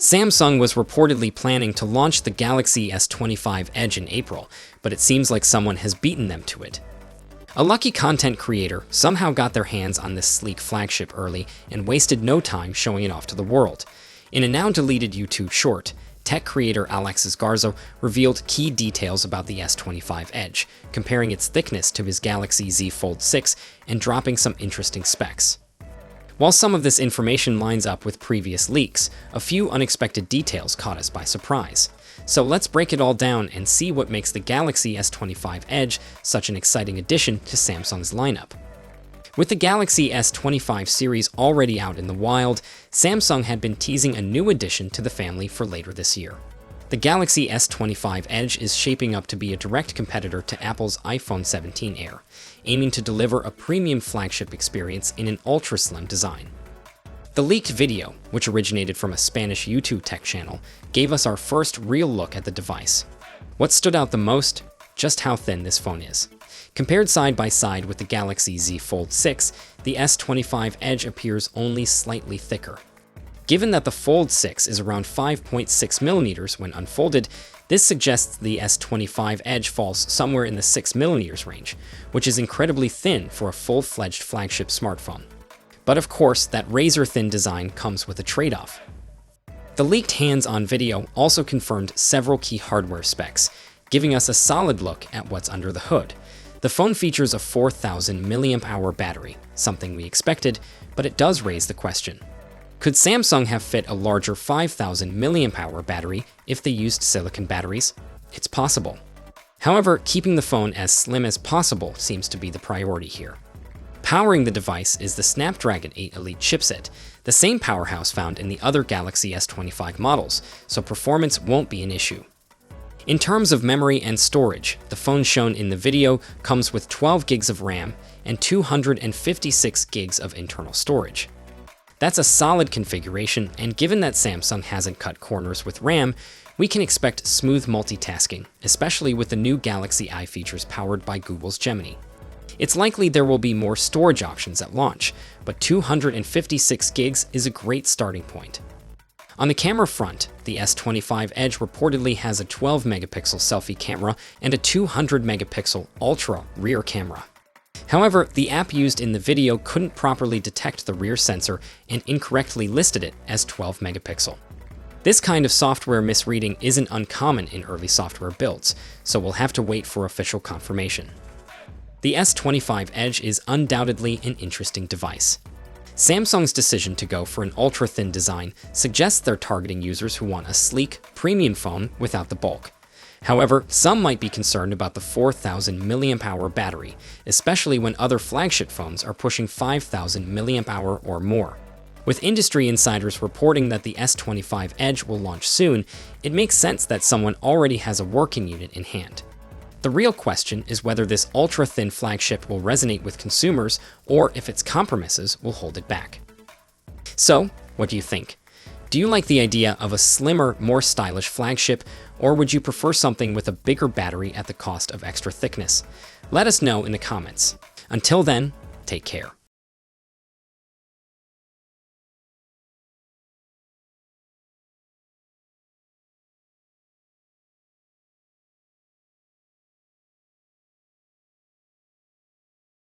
Samsung was reportedly planning to launch the Galaxy S25 Edge in April, but it seems like someone has beaten them to it. A lucky content creator somehow got their hands on this sleek flagship early and wasted no time showing it off to the world. In a now-deleted YouTube short, tech creator Alexis Garza revealed key details about the S25 Edge, comparing its thickness to his Galaxy Z Fold 6 and dropping some interesting specs. While some of this information lines up with previous leaks, a few unexpected details caught us by surprise. So let's break it all down and see what makes the Galaxy S25 Edge such an exciting addition to Samsung's lineup. With the Galaxy S25 series already out in the wild, Samsung had been teasing a new addition to the family for later this year. The Galaxy S25 Edge is shaping up to be a direct competitor to Apple's iPhone 17 Air, aiming to deliver a premium flagship experience in an ultra-slim design. The leaked video, which originated from a Spanish YouTube tech channel, gave us our first real look at the device. What stood out the most? Just how thin this phone is. Compared side by side with the Galaxy Z Fold 6, the S25 Edge appears only slightly thicker. Given that the Fold 6 is around 5.6 millimeters when unfolded, this suggests the S25 Edge falls somewhere in the 6 millimeters range, which is incredibly thin for a full-fledged flagship smartphone. But of course, that razor-thin design comes with a trade-off. The leaked hands-on video also confirmed several key hardware specs, giving us a solid look at what's under the hood. The phone features a 4,000 mAh battery, something we expected, but it does raise the question. Could Samsung have fit a larger 5,000 mAh battery if they used silicon batteries? It's possible. However, keeping the phone as slim as possible seems to be the priority here. Powering the device is the Snapdragon 8 Elite chipset, the same powerhouse found in the other Galaxy S25 models, so performance won't be an issue. In terms of memory and storage, the phone shown in the video comes with 12 gigs of RAM and 256 gigs of internal storage. That's a solid configuration, and given that Samsung hasn't cut corners with RAM, we can expect smooth multitasking, especially with the new Galaxy Eye features powered by Google's Gemini. It's likely there will be more storage options at launch, but 256 gigs is a great starting point. On the camera front, the S25 Edge reportedly has a 12-megapixel selfie camera and a 200-megapixel ultra rear camera. However, the app used in the video couldn't properly detect the rear sensor and incorrectly listed it as 12 megapixel. This kind of software misreading isn't uncommon in early software builds, so we'll have to wait for official confirmation. The S25 Edge is undoubtedly an interesting device. Samsung's decision to go for an ultra-thin design suggests they're targeting users who want a sleek, premium phone without the bulk. However, some might be concerned about the 4,000 mAh battery, especially when other flagship phones are pushing 5,000 mAh or more. With industry insiders reporting that the S25 Edge will launch soon, it makes sense that someone already has a working unit in hand. The real question is whether this ultra-thin flagship will resonate with consumers or if its compromises will hold it back. So, what do you think? Do you like the idea of a slimmer, more stylish flagship, or would you prefer something with a bigger battery at the cost of extra thickness? Let us know in the comments. Until then, take care.